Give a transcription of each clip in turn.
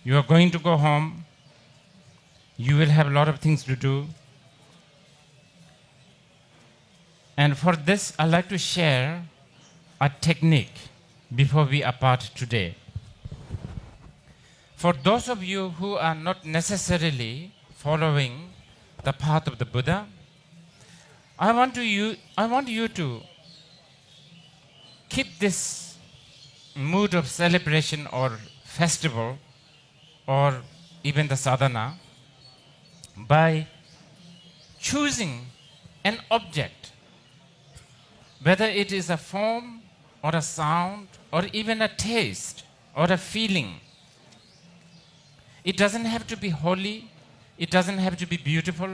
You are going to go home. You will have a lot of things to do. And for this, I'd like to share a technique before we are part today. For those of you who are not necessarily following the path of the Buddha, I want you to keep this mood of celebration or festival or even the sadhana by choosing an object, whether it is a form or a sound or even a taste or a feeling. It doesn't have to be holy. It doesn't have to be beautiful.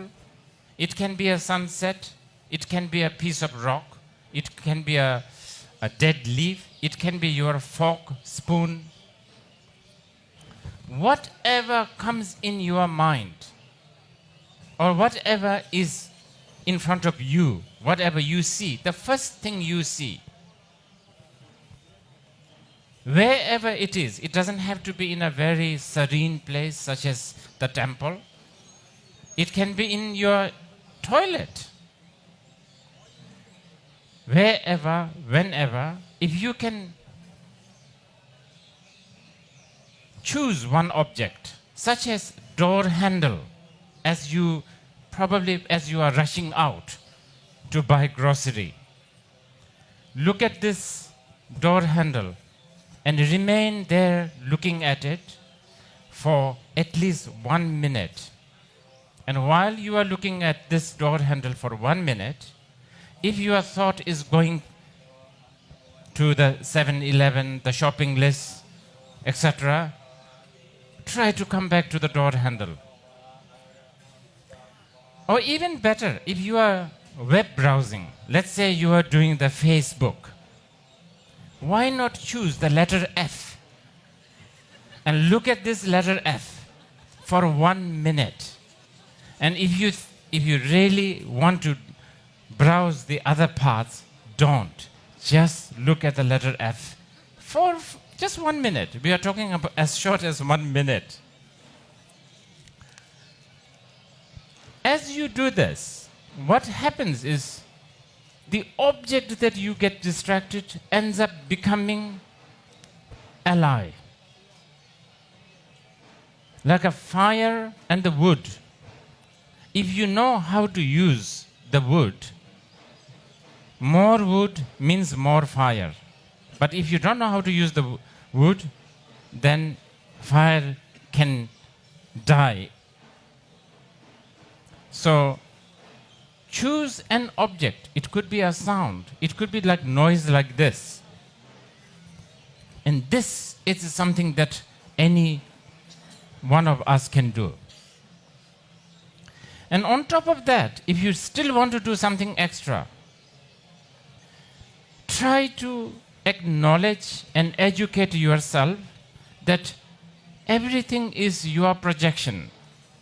It can be a sunset. It can be a piece of rock. It can be a dead leaf. It can be your fork, spoon. Whatever comes in your mind or whatever is in front of you, whatever you see, the first thing you see, wherever it is, it doesn't have to be in a very serene place such as the temple. It can be in your toilet. Wherever, whenever, if you can choose one object, such as door handle, as you are rushing out to buy grocery, look at this door handle and remain there looking at it for at least 1 minute. And while you are looking at this door handle for 1 minute, if your thought is going to the 7-Eleven, the shopping list, etc., try to come back to the door handle. Or even better, if you are web browsing, let's say you are doing the Facebook, why not choose the letter F and look at this letter F for 1 minute? And if you really want to browse the other parts, don't. Just look at the letter F for just 1 minute. We are talking about as short as 1 minute. As you do this, what happens is the object that you get distracted ends up becoming ally. Like a fire and the wood. If you know how to use the wood, more wood means more fire. But if you don't know how to use the wood, then fire can die. So choose an object. It could be a sound. It could be like noise like this. And this is something that any one of us can do. And on top of that, if you still want to do something extra, try to acknowledge and educate yourself that everything is your projection.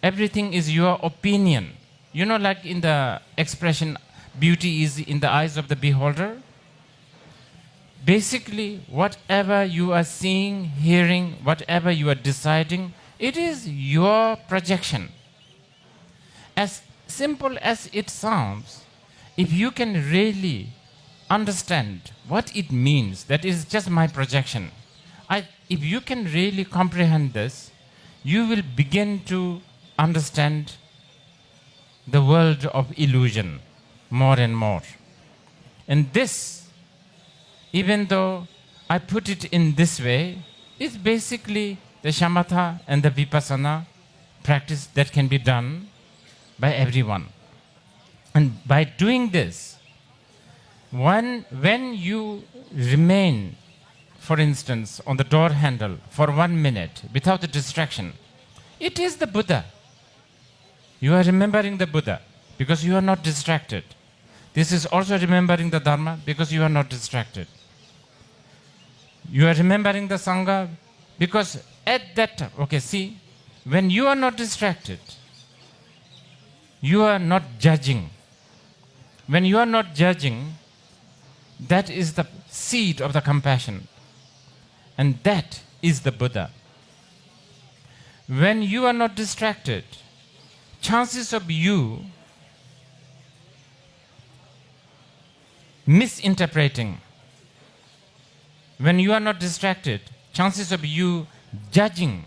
Everything is your opinion. You know, like in the expression, beauty is in the eyes of the beholder. Basically, whatever you are seeing, hearing, whatever you are deciding, it is your projection. As simple as it sounds, if you can really understand what it means, that is just my projection. If you can really comprehend this, you will begin to understand the world of illusion more and more. And this, even though I put it in this way, is basically the shamatha and the vipassana practice that can be done by everyone. And by doing this, when you remain, for instance, on the door handle for 1 minute without a distraction, it is the Buddha. You are remembering the Buddha because you are not distracted. This is also remembering the Dharma because you are not distracted. You are remembering the Sangha because at that time, okay, see, when you are not distracted, you are not judging. When you are not judging, that is the seed of the compassion. And that is the Buddha. when you are not distracted, chances of you misinterpreting, when you are not distracted, chances of you judging,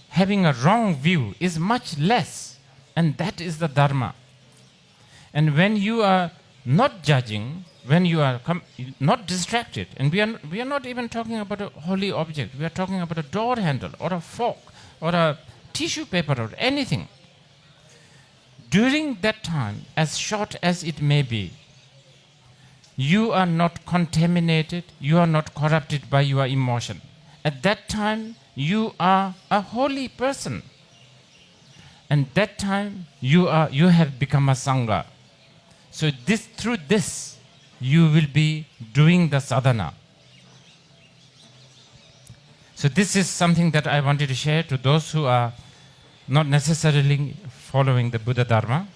having a wrong view is much less. And that is the Dharma. And when you are not judging, when you are not distracted, and we are not even talking about a holy object, we are talking about a door handle or a fork or a tissue paper or anything. During that time, as short as it may be, you are not contaminated, you are not corrupted by your emotion. At that time, you are a holy person. And that time, you have become a Sangha. So through this, you will be doing the sadhana. So this is something that I wanted to share to those who are not necessarily following the Buddha Dharma.